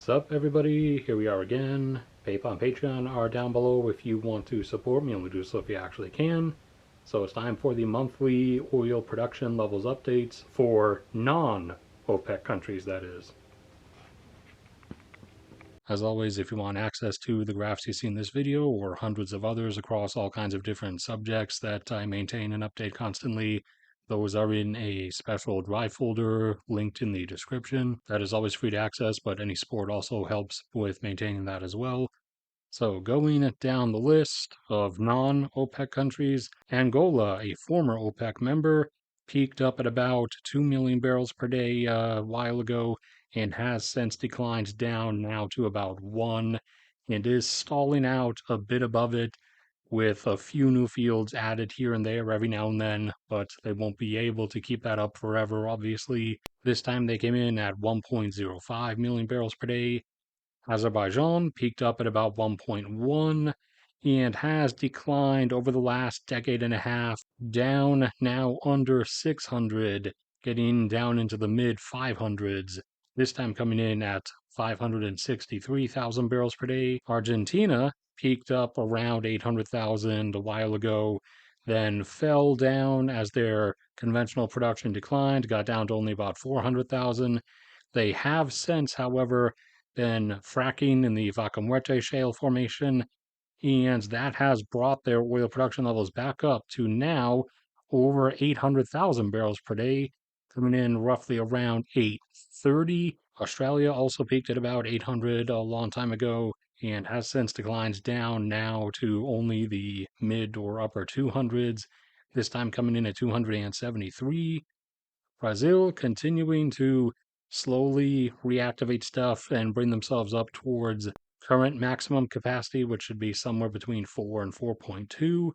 What's up, everybody? Here we are again. PayPal and Patreon are down below if you want to support me, and do so if you actually can. So it's time for the monthly oil production levels updates for non-OPEC countries, that is. As always, if you want access to the graphs you see in this video or hundreds of others across all kinds of different subjects that I maintain and update constantly, those are in a special Drive folder linked in the description. That is always free to access, but any support also helps with maintaining that as well. So going down the list of non-OPEC countries, Angola, a former OPEC member, peaked up at about 2 million barrels per day a while ago and has since declined down now to about 1 and is stalling out a bit above it with a few new fields added here and there every now and then, but they won't be able to keep that up forever, obviously. This time they came in at 1.05 million barrels per day. Azerbaijan peaked up at about 1.1 and has declined over the last decade and a half, down now under 600, getting down into the mid 500s, this time coming in at 563,000 barrels per day. Argentina peaked up around 800,000 a while ago, then fell down as their conventional production declined, got down to only about 400,000. They have since, however, been fracking in the Vaca Muerta shale formation, and that has brought their oil production levels back up to now over 800,000 barrels per day, coming in roughly around 830. Australia also peaked at about 800 a long time ago and has since declined down now to only the mid or upper 200s, this time coming in at 273. Brazil continuing to slowly reactivate stuff and bring themselves up towards current maximum capacity, which should be somewhere between 4 and 4.2,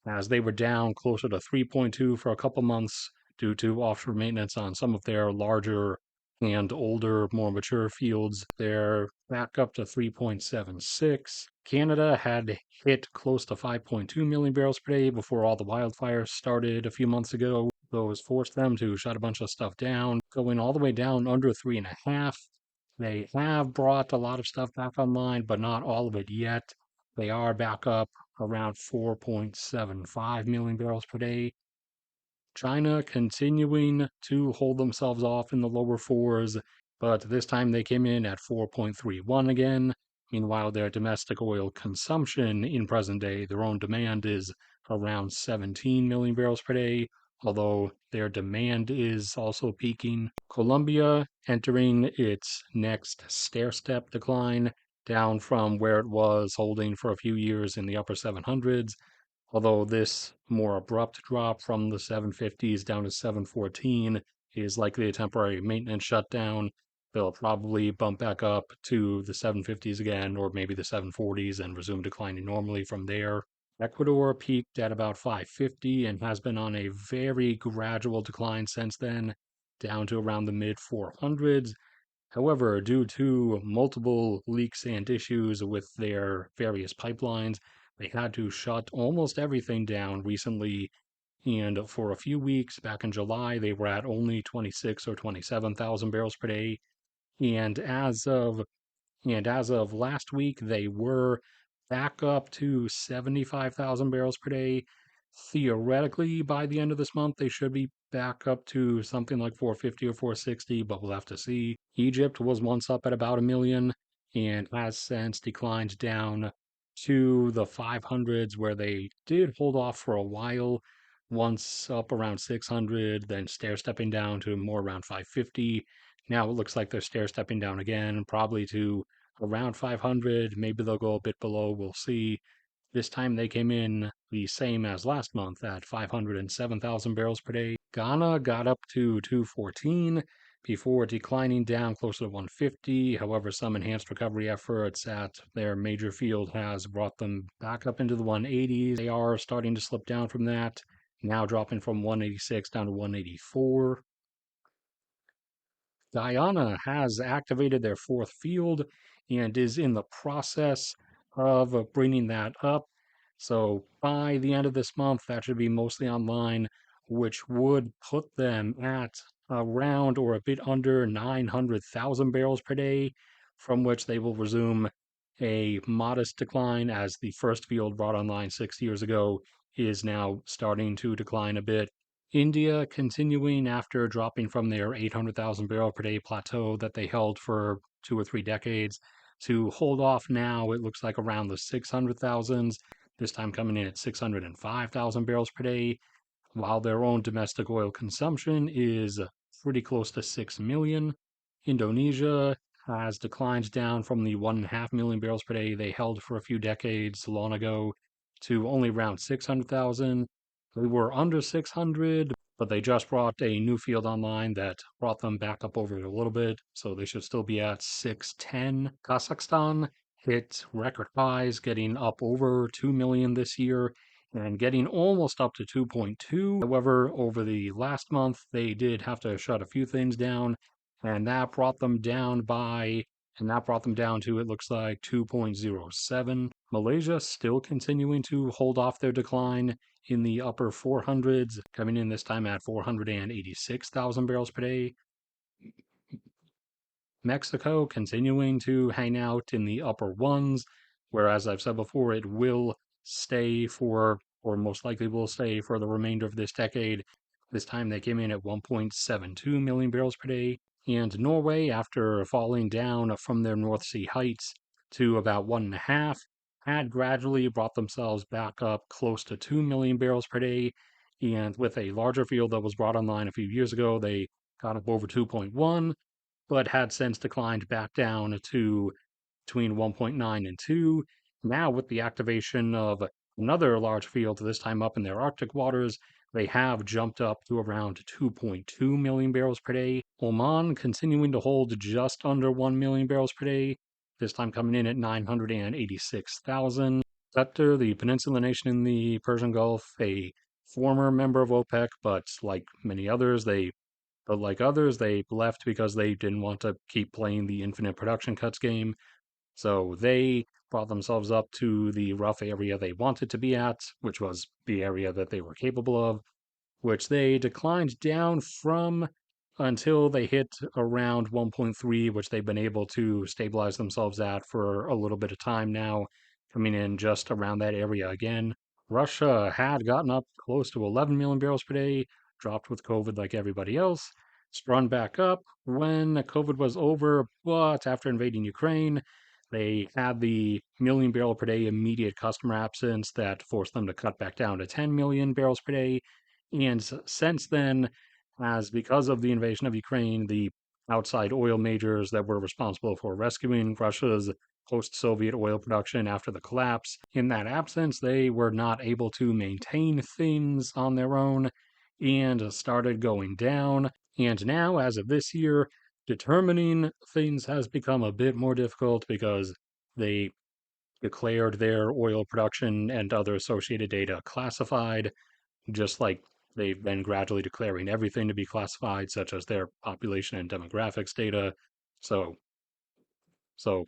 as they were down closer to 3.2 for a couple months due to offshore maintenance on some of their larger and older, more mature fields. They're back up to 3.76. Canada had hit close to 5.2 million barrels per day before all the wildfires started a few months ago. Those forced them to shut a bunch of stuff down, going all the way down under 3.5. They have brought a lot of stuff back online, but not all of it yet. They are back up around 4.75 million barrels per day. China continuing to hold themselves off in the lower fours, but this time they came in at 4.31 again. Meanwhile, their domestic oil consumption in present day, their own demand is around 17 million barrels per day, although their demand is also peaking. Colombia entering its next stair-step decline, down from where it was holding for a few years in the upper 700s, although this more abrupt drop from the 750s down to 714 is likely a temporary maintenance shutdown. They'll probably bump back up to the 750s again, or maybe the 740s, and resume declining normally from there. Ecuador peaked at about 550 and has been on a very gradual decline since then, down to around the mid 400s. However, due to multiple leaks and issues with their various pipelines, they had to shut almost everything down recently. And for a few weeks back in July, they were at only 26 or 27,000 barrels per day. And as of last week, they were back up to 75,000 barrels per day. Theoretically, by the end of this month, they should be back up to something like 450 or 460, but we'll have to see. Egypt was once up at about a million and has since declined down to the 500s, where they did hold off for a while, once up around 600, then stair stepping down to more around 550. Now it looks like they're stair stepping down again, probably to around 500. Maybe they'll go a bit below. We'll see. This time they came in the same as last month at 507,000 barrels per day. Ghana got up to 214 before declining down closer to 150. However, some enhanced recovery efforts at their major field has brought them back up into the 180s. They are starting to slip down from that, now dropping from 186 down to 184. Guyana has activated their fourth field and is in the process of bringing that up. So by the end of this month, that should be mostly online, which would put them at around or a bit under 900,000 barrels per day from which they will resume a modest decline as the first field brought online 6 years ago is now starting to decline a bit. India continuing after dropping from their 800,000 barrel per day plateau that they held for 2 or 3 decades to hold off now, it looks like around the 600,000s, this time coming in at 605,000 barrels per day, while their own domestic oil consumption is pretty close to 6 million. Indonesia has declined down from the 1.5 million barrels per day they held for a few decades long ago to only around 600,000. They were under 600, but they just brought a new field online that brought them back up over it a little bit, so they should still be at 610. Kazakhstan hit record highs, getting up over 2 million this year and getting almost up to 2.2. However, over the last month, they did have to shut a few things down, and that brought them down to, it looks like, 2.07. Malaysia still continuing to hold off their decline in the upper 400s, coming in this time at 486,000 barrels per day. Mexico continuing to hang out in the upper ones, where, as I've said before, it will stay for, or most likely will stay for the remainder of this decade. This time they came in at 1.72 million barrels per day. And Norway, after falling down from their North Sea heights to about 1.5, had gradually brought themselves back up close to 2 million barrels per day. And with a larger field that was brought online a few years ago, they got up over 2.1, but had since declined back down to between 1.9 and 2. Now, with the activation of another large field, this time up in their Arctic waters, they have jumped up to around 2.2 million barrels per day. Oman continuing to hold just under 1 million barrels per day, this time coming in at 986,000. Qatar, the peninsula nation in the Persian Gulf, a former member of OPEC, but like others, they left because they didn't want to keep playing the infinite production cuts game. So they brought themselves up to the rough area they wanted to be at, which was the area that they were capable of, which they declined down from until they hit around 1.3, which they've been able to stabilize themselves at for a little bit of time now, coming in just around that area again. Russia had gotten up close to 11 million barrels per day, dropped with COVID like everybody else, sprung back up when COVID was over, but after invading Ukraine, they had the million barrel per day immediate customer absence that forced them to cut back down to 10 million barrels per day. And since then, as because of the invasion of Ukraine, the outside oil majors that were responsible for rescuing Russia's post Soviet oil production after the collapse, in that absence, they were not able to maintain things on their own and started going down. And now, as of this year, determining things has become a bit more difficult because they declared their oil production and other associated data classified, just like they've been gradually declaring everything to be classified, such as their population and demographics data. So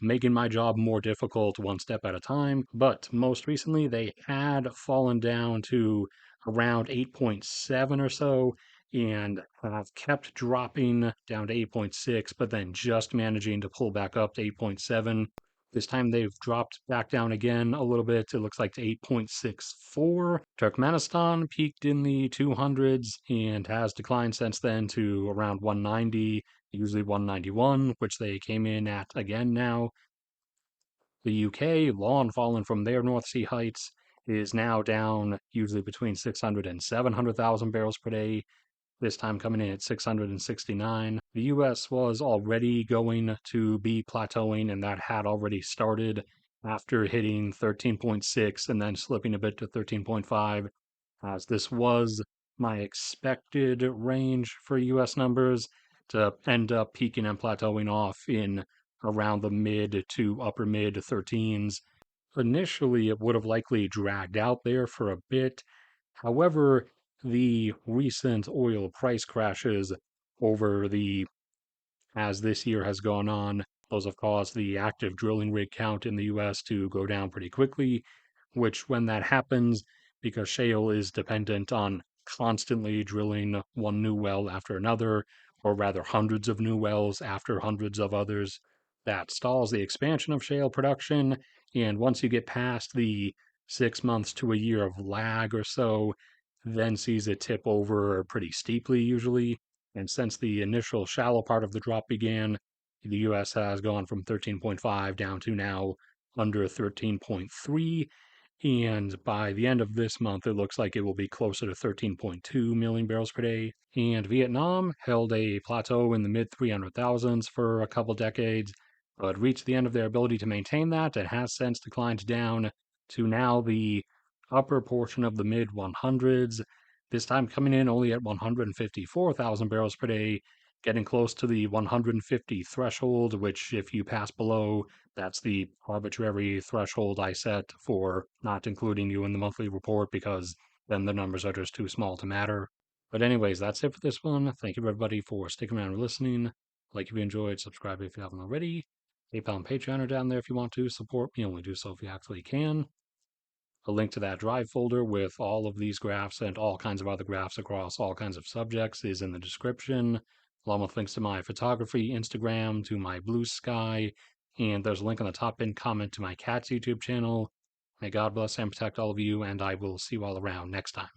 making my job more difficult one step at a time. But most recently, they had fallen down to around 8.7 or so and have kept dropping down to 8.6, but then just managing to pull back up to 8.7. This time they've dropped back down again a little bit. It looks like to 8.64. Turkmenistan peaked in the 200s and has declined since then to around 190, usually 191, which they came in at again now. The UK, long fallen from their North Sea heights, is now down usually between 600 and 700,000 barrels per day, this time coming in at 669. The US was already going to be plateauing, and that had already started after hitting 13.6 and then slipping a bit to 13.5, as this was my expected range for US numbers to end up peaking and plateauing off in around the mid to upper mid 13s. Initially, it would have likely dragged out there for a bit. However, the recent oil price crashes over the as this year has gone on, those have caused the active drilling rig count in the US to go down pretty quickly, which, when that happens, because shale is dependent on constantly drilling one new well after another, or rather hundreds of new wells after hundreds of others, that stalls the expansion of shale production. And once you get past the 6 months to a year of lag or so, then sees it tip over pretty steeply usually. And since the initial shallow part of the drop began, the US has gone from 13.5 down to now under 13.3. And by the end of this month, it looks like it will be closer to 13.2 million barrels per day. And Vietnam held a plateau in the mid 300,000s for a couple decades, but reached the end of their ability to maintain that and has since declined down to now the upper portion of the mid 100s, this time coming in only at 154,000 barrels per day, getting close to the 150 threshold, which, if you pass below, that's the arbitrary threshold I set for not including you in the monthly report because then the numbers are just too small to matter. But anyways, that's it for this one. Thank you everybody for sticking around and listening. Like if you enjoyed, subscribe if you haven't already. PayPal and Patreon are down there if you want to support me. Only do so if you actually can. A link to that drive folder with all of these graphs and all kinds of other graphs across all kinds of subjects is in the description, along with links to my photography, Instagram, to my blue sky, and there's a link on the top pinned comment to my cat's YouTube channel. May God bless and protect all of you, and I will see you all around next time.